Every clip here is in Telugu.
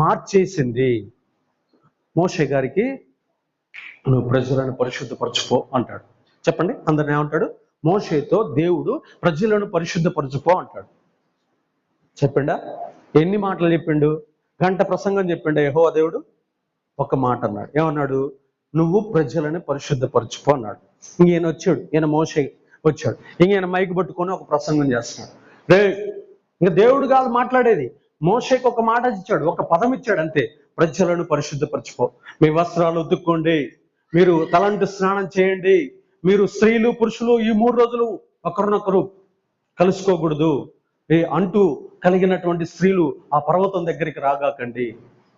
మార్చేసింది. మోషే గారికి నువ్వు ప్రజలను పరిశుద్ధపరచుకో అంటాడు. చెప్పండి, అందరిని ఏమంటాడు? మోషేతో దేవుడు ప్రజలను పరిశుద్ధపరచుకో అంటాడు. చెప్పిండా? ఎన్ని మాటలు చెప్పిండు? గంట ప్రసంగం చెప్పిండు యెహోవా దేవుడు? ఒక మాట అన్నాడు. ఏమన్నాడు? నువ్వు ప్రజలను పరిశుద్ధపరచుకో అన్నాడు. ఈయన వచ్చాడు, ఈయన మోషే వచ్చాడు, ఈయన మైక్ పట్టుకొని ఒక ప్రసంగం చేస్తున్నాడు. రే, ఇంకా దేవుడు కాదు మాట్లాడేది. మోషేకి ఒక మాట ఇచ్చాడు, ఒక పదం ఇచ్చాడు అంతే. ప్రజలను పరిశుద్ధపరచుకో, మీ వస్త్రాలు ఉతుక్కోండి, మీరు తలంటు స్నానం చేయండి, మీరు స్త్రీలు పురుషులు ఈ 3 రోజులు ఒకరినొకరు కలుసుకోకూడదు, అంటూ కలిగినటువంటి స్త్రీలు ఆ పర్వతం దగ్గరికి రాగాకండి.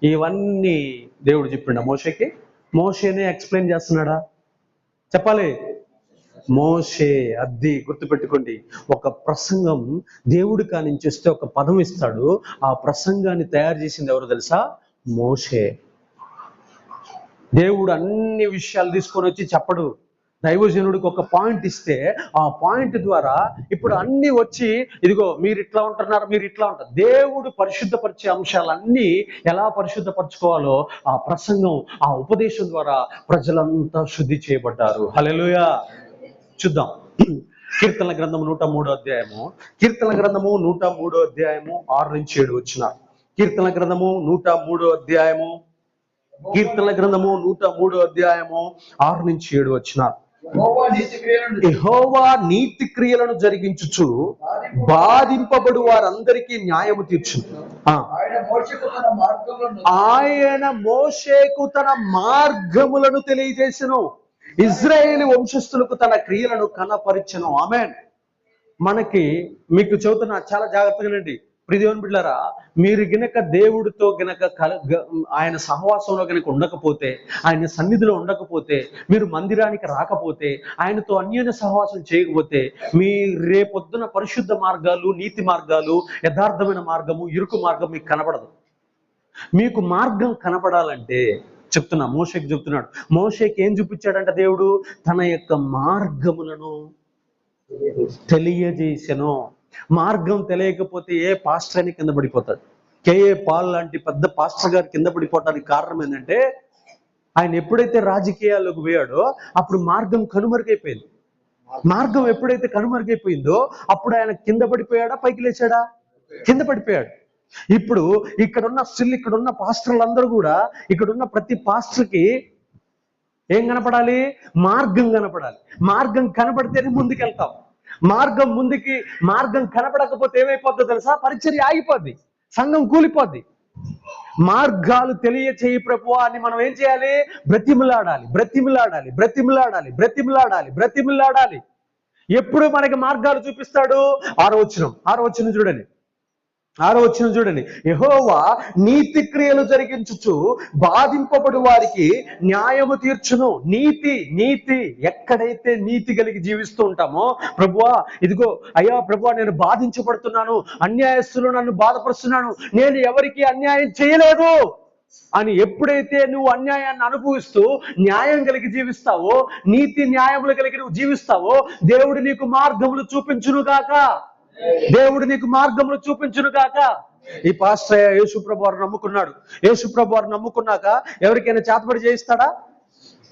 ఇవన్నీ దేవుడు చెప్పిండా మోషేకి? మోషేనే ఎక్స్ప్లెయిన్ చేస్తున్నాడా? చెప్పాలి. మోషే. అది గుర్తుపెట్టుకోండి. ఒక ప్రసంగం దేవుడి కానించి వస్తే ఒక పదం ఇస్తాడు, ఆ ప్రసంగాన్ని తయారు చేసింది ఎవరు తెలుసా? మోషే. దేవుడు అన్ని విషయాలు తీసుకొని వచ్చి చెప్పడు. దైవజనుడికి ఒక పాయింట్ ఇస్తే ఆ పాయింట్ ద్వారా ఇప్పుడు అన్ని వచ్చి ఇదిగో మీరు ఇట్లా ఉంటున్నారు, మీరు ఇట్లా ఉంటారు. దేవుడు పరిశుద్ధపరిచే అంశాలన్నీ ఎలా పరిశుద్ధపరచుకోవాలో ఆ ప్రసంగం, ఆ ఉపదేశం ద్వారా ప్రజలంతా శుద్ధి చేయబడ్డారు. హల్లెలూయా. చూద్దాం. కీర్తనల గ్రంథము 103వ అధ్యాయము. కీర్తనల గ్రంథము 103వ అధ్యాయము 6-7 వచ్చిన. కీర్తనల గ్రంథము 103వ అధ్యాయము. కీర్తనల గ్రంథము 103వ అధ్యాయము 6-7 వచ్చిన. యెహోవా నీతి క్రియలను జరిగించుచు బాధింపబడు వారందరికీ న్యాయము తీర్చును. ఆయన మోషేకు తన మార్గములను తెలియజేసెను, ఇజ్రాయేలు వంశస్థులకు తన క్రియలను కనపరిచెను. ఆమేన్. మీకు చెబుతున్నా, చాలా జాగ్రత్తగా వినండి. ప్రియదేవుని బిడ్డలారా, మీరు గనక దేవుడితో గనక ఆయన సహవాసంలో గనక ఉండకపోతే, ఆయన సన్నిధిలో ఉండకపోతే, మీరు మందిరానికి రాకపోతే, ఆయనతో అన్యోన్య సహవాసం చేయకపోతే, మీ రేపొద్దున పరిశుద్ధ మార్గాలు, నీతి మార్గాలు, యథార్థమైన మార్గము, ఇరుకు మార్గం మీకు కనపడదు. మీకు మార్గం కనపడాలంటే చెప్తున్నా, మోషేకి చెప్తున్నాడు. మోషేకి ఏం చూపించాడంట దేవుడు? తన యొక్క మార్గములను తెలియజేసెను. మార్గం తెలియకపోతే ఏ పాస్టర్ అని కింద పడిపోతాడు. కేఏ పాల్ లాంటి పెద్ద పాస్టర్ గారు కింద పడిపోవడానికి కారణం ఏంటంటే, ఆయన ఎప్పుడైతే రాజకీయాల్లోకి పోయాడో అప్పుడు మార్గం కనుమరుగైపోయింది. మార్గం ఎప్పుడైతే కనుమరుగైపోయిందో అప్పుడు ఆయన కింద పడిపోయాడా, పైకి లేచాడా? కింద పడిపోయాడు. ఇప్పుడు ఇక్కడున్న పాస్టర్లందరూ కూడా, ఇక్కడున్న ప్రతి పాస్టర్కి ఏం కనపడాలి? మార్గం కనపడాలి. మార్గం కనపడితేనే ముందుకెళ్తాం. మార్గం కనపడకపోతే ఏమైపోద్దో తెలుసా? పరిచర్య ఆగిపోద్ది, సంఘం కూలిపోద్ది. మార్గాలు తెలియచేయి ప్రభువా అని మనం ఏం చేయాలి? బ్రతిమిలాడాలి, బ్రతిమిలాడాలి, బ్రతిమిలాడాలి, బ్రతిమిలాడాలి, బ్రతిమిలాడాలి. ఎప్పుడు మనకి మార్గాలు చూపిస్తాడు? 6వ వచనం చూడండి. 6వ వచనం చూడండి. యెహోవా నీతి క్రియలు జరిగించుచు బాధింపబడు వారికి న్యాయము తీర్చును. నీతి ఎక్కడైతే నీతి కలిగి జీవిస్తూ ఉంటామో, ప్రభువా ఇదిగో అయ్యా ప్రభువా నేను బాధించబడుతున్నాను, అన్యాయస్తులు నన్ను బాధపరుస్తున్నాను, నేను ఎవరికి అన్యాయం చేయలేదు అని ఎప్పుడైతే నువ్వు అన్యాయాన్ని అనుభవిస్తూ న్యాయం కలిగి జీవిస్తావో, నీతి న్యాయములు కలిగి నువ్వు జీవిస్తావో, దేవుడు నీకు మార్గములు చూపించునుగాక. దేవుడు నీకు మార్గములు చూపించును గాక. ఈ పాస్టర్ యేసుప్రభు వారు నమ్ముకున్నాడు. యేసుప్రభు వారు నమ్ముకున్నాక ఎవరికైనా చేతబడి చేయిస్తాడా?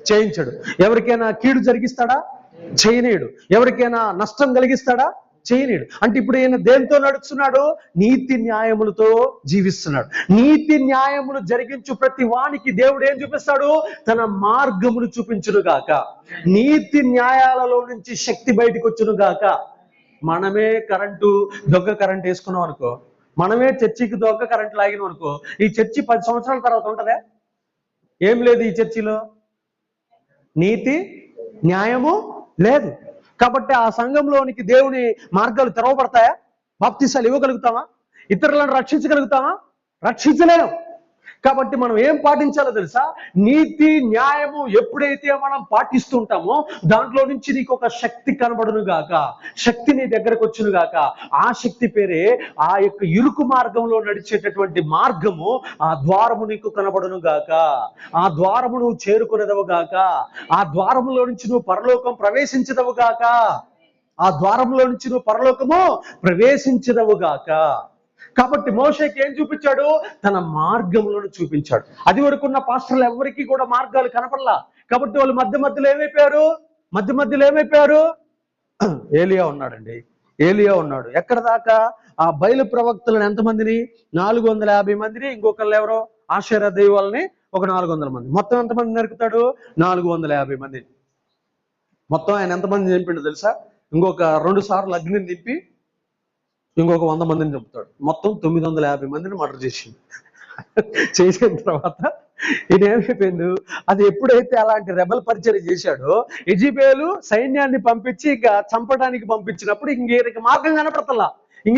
చేయించడు. ఎవరికైనా కీడు జరిగిస్తాడా? చేయనీయుడు. ఎవరికైనా నష్టం కలిగిస్తాడా? చేయనీయుడు. అంటే ఇప్పుడు ఈయన దేంతో నడుస్తున్నాడు? నీతి న్యాయములతో జీవిస్తున్నాడు. నీతి న్యాయములు జరిగించు ప్రతి వానికి దేవుడు ఏం చూపిస్తాడు? తన మార్గములు చూపించును గాక. నీతి న్యాయాలలో నుంచి శక్తి బయటకు వచ్చును గాక. మనమే దొంగ కరెంట్ వేసుకున్నాం అనుకో, మనమే చర్చికి దొంగ కరెంట్ లాగినాం అనుకో, ఈ చర్చి 10 సంవత్సరాల తర్వాత ఉంటుందా? ఏం లేదు. ఈ చర్చిలో నీతి న్యాయము లేదు. కాబట్టి ఆ సంఘంలోనికి దేవుని మార్గాలు తెరవబడతాయా? బాప్తిసాలు ఇవ్వగలుగుతామా? ఇతరులను రక్షించగలుగుతామా? రక్షించలేము. కాబట్టి మనం ఏం పాటించాలో తెలుసా? నీతి న్యాయము ఎప్పుడైతే మనం పాటిస్తుంటామో దాంట్లో నుంచి నీకు ఒక శక్తి కనబడును గాక, శక్తి నీ దగ్గరకు వచ్చును గాక. ఆ శక్తి పేరే ఆ యొక్క ఇరుకు మార్గంలో నడిచేటటువంటి మార్గము. ఆ ద్వారము నీకు కనబడును గాక, ఆ ద్వారము నువ్వు చేరుకునేదవు గాక, ఆ ద్వారములో నుంచి నువ్వు పరలోకం ప్రవేశించదవు గాక, ఆ ద్వారంలో నుంచి నువ్వు పరలోకము ప్రవేశించదవు గాక. కాబట్టి మోషేకి ఏం చూపించాడు? తన మార్గంలో చూపించాడు. అది వరకు ఉన్న పాస్టర్లు ఎవరికి కూడా మార్గాలు కనపడలా. కాబట్టి వాళ్ళు మధ్యలో ఏమైపోయారు? ఏలియా ఉన్నాడండి. ఏలియా ఉన్నాడు. ఎక్కడ దాకా? ఆ బయలు ప్రవక్తలను ఎంతమందిని? 450 మందిని. ఇంకొకళ్ళు ఎవరో ఆషేరా దైవాలని ఒక 400 మంది. మొత్తం ఎంతమంది నరుకుతాడు? 450 మందిని. మొత్తం ఆయన ఎంతమంది చంపిండు తెలుసా? ఇంకొక 2 సార్లు అగ్నిని తిప్పి ఇంకొక 100 మందిని చంపుతాడు. మొత్తం 950 మందిని మర్డర్ చేసిన తర్వాత ఇది ఏమైపోయింది? అది ఎప్పుడైతే అలాంటి రెబల్ పరిచయం చేశాడో యెజెబెలు సైన్యాన్ని పంపించి ఇంకా చంపడానికి పంపించినప్పుడు ఇంక మార్గం కనపడతలా.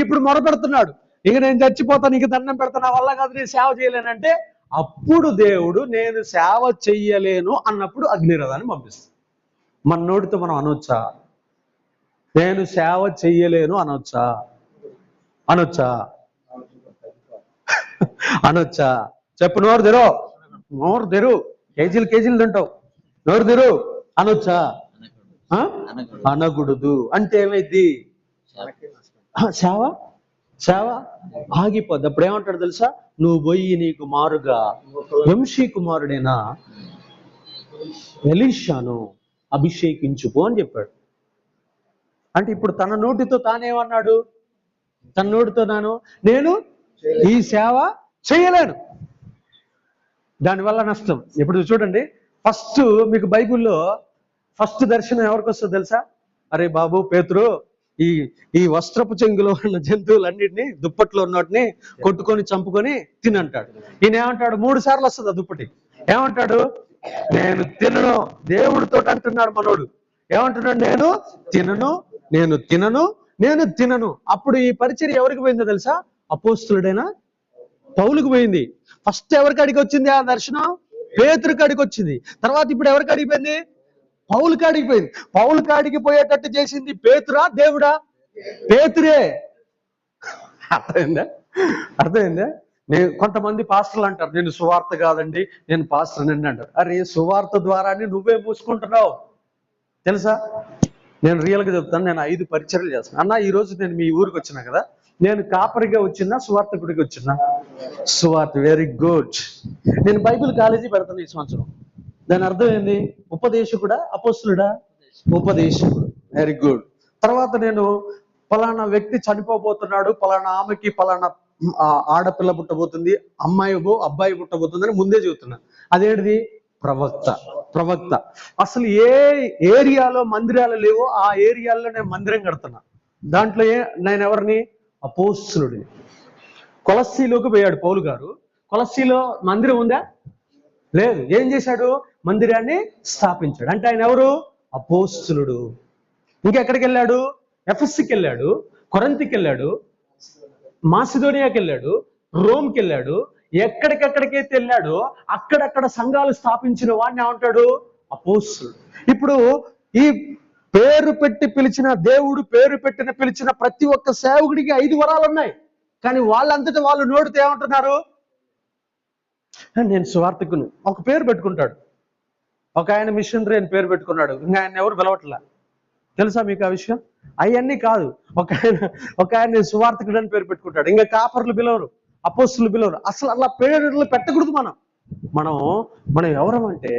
ఇప్పుడు మొరపెడుతున్నాడు, ఇక నేను చచ్చిపోతాను, ఇంక దండం పెడతాను, వల్ల కాదు, నేను సేవ చేయలేనంటే అప్పుడు దేవుడు నేను సేవ చెయ్యలేను అన్నప్పుడు అగ్నిరథాన్ని పంపిస్తాడు. మన నోటితో మనం అనొచ్చా? నేను సేవ చెయ్యలేను అనొచ్చా? అనొచ్చా? చెప్పు, నోరు తెరు. కేజీలు తింటావు, నోరు తెరు. అనొచ్చా? అనకూడదు. అంటే ఏమైంది? సేవ ఆగిపోద్ది. అప్పుడు ఏమంటాడు తెలుసా? నువ్వు పోయి నీకు మారుగా వంశీ కుమారుడైనా ఎలీషాను అభిషేకించుకో అని చెప్పాడు. అంటే ఇప్పుడు తన నోటితో తానేమన్నాడు? తన నోటితో నేను ఈ సేవ చేయలేను. దానివల్ల నష్టం. ఇప్పుడు చూడండి, ఫస్ట్ మీకు బైబిల్లో ఫస్ట్ దర్శనం ఎవరికి వస్తుందో తెలుసా? అరే బాబు పేతురు, ఈ వస్త్రపు చెంగులో ఉన్న జంతువులన్నిటినీ, దుప్పట్లో ఉన్నటిని కొట్టుకొని చంపుకొని తినంటాడు. ఈయన ఏమంటాడు? 3 సార్లు వస్తుంది ఆ దుప్పటి. ఏమంటాడు? నేను తినను. దేవుడితో అంటున్నాడు మనోడు. ఏమంటున్నాడు? నేను తినను. అప్పుడు ఈ పరిచర్య ఎవరికి పోయిందో తెలుసా? అపోస్తులుడైన పౌలుకు పోయింది. ఫస్ట్ ఎవరికి అడిగి వచ్చింది ఆ దర్శనం? పేతురు కాడికి వచ్చింది. తర్వాత ఇప్పుడు ఎవరికి అడిగిపోయింది? పౌలు కాడికి పోయింది. పౌలు కాడికి పోయేటట్టు చేసింది పేతురా, దేవుడా? పేతురే. అర్థమైందా? కొంతమంది పాస్టర్లు అంటారు, నేను సువార్త కాదండి, నేను పాస్టర్ అండి అంటారు. అరే, సువార్త ద్వారానే నువ్వే మూసుకుంటున్నావు తెలుసా? నేను రియల్గా చెప్తాను. నేను 5 పరిచర్యలు చేస్తాను అన్న. ఈ రోజు నేను మీ ఊరికి వచ్చినా కదా, నేను కాపరిగా వచ్చినా సువార్తకుడికి వచ్చినా? సువార్త. Very good. నేను బైబిల్ కాలేజీ పెడతాను ఈ సంవత్సరం. దాని అర్థం ఏంది? ఉపదేశకుడా, అపోస్తులుడా? ఉపదేశకుడు. Very good. తర్వాత నేను పలానా వ్యక్తి చనిపోబోతున్నాడు, పలానా ఆమెకి పలానా ఆడపిల్ల పుట్టబోతుంది, అబ్బాయి పుట్టబోతుంది అని ముందే చెబుతున్నాను. అదేంటిది? ప్రవక్త. అసలు ఏ ఏరియాలో మందిరాలు లేవో ఆ ఏరియాలో నేను మందిరం కడుతున్నా. దాంట్లో నేను ఎవరిని? అపోస్తులుడిని. కొలస్సీలోకి పోయాడు పౌలు గారు. కొలస్సీలో మందిరం ఉందా? లేదు. ఏం చేశాడు? మందిరాన్ని స్థాపించాడు. అంటే ఆయన ఎవరు? అపోస్తులుడు. ఇంకెక్కడికి వెళ్ళాడు? ఎఫెస్సుకి వెళ్ళాడు, కొరింథీకి వెళ్ళాడు, మాసిదోనియాకి వెళ్ళాడు, రోమ్కి వెళ్ళాడు. ఎక్కడికెక్కడికైతే వెళ్ళాడో అక్కడక్కడ సంఘాలు స్థాపించిన వాడిని ఏమంటాడు? అపోస్తులుడు. ఇప్పుడు ఈ పేరు పెట్టి పిలిచిన దేవుడు, పిలిచిన ప్రతి ఒక్క సేవకుడికి 5 వరాలు ఉన్నాయి. కానీ వాళ్ళంతటా వాళ్ళు నోటితో ఏమంటున్నారు? నేను సువార్తికును. ఒక పేరు పెట్టుకుంటాడు. ఒక ఆయన మిషనరీ అని పేరు పెట్టుకున్నాడు. ఇంకా ఆయన ఎవరు పిలవట్లా. తెలుసా మీకు ఆ విషయం? అవన్నీ కాదు. ఒక ఆయన సువార్తికుడు అని పేరు పెట్టుకుంటాడు. ఇంకా కాపర్లు పిలవరు, అపోస్తులు పిలవరు. అసలు అలా పేర్లు పెట్టకూడదు. మనం ఎవరమంటే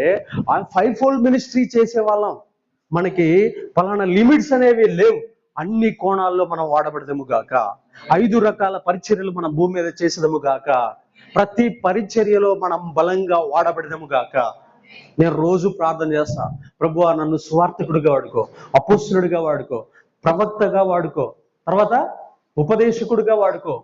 5-fold మినిస్ట్రీ చేసే వాళ్ళం. మనకి పలానా లిమిట్స్ అనేవి లేవు. అన్ని కోణాల్లో మనం వాడబడదాము గాక. 5 రకాల పరిచర్యలు మనం భూమి మీద చేసేదము గాక. ప్రతి పరిచర్యలో మనం బలంగా వాడబడదాము గాక. నేను రోజు ప్రార్థన చేస్తా, ప్రభువా నన్ను సువార్తికుడిగా వాడుకో, అపోస్తులుడిగా వాడుకో, ప్రవక్తగా వాడుకో, తర్వాత ఉపదేశకుడిగా వాడుకో,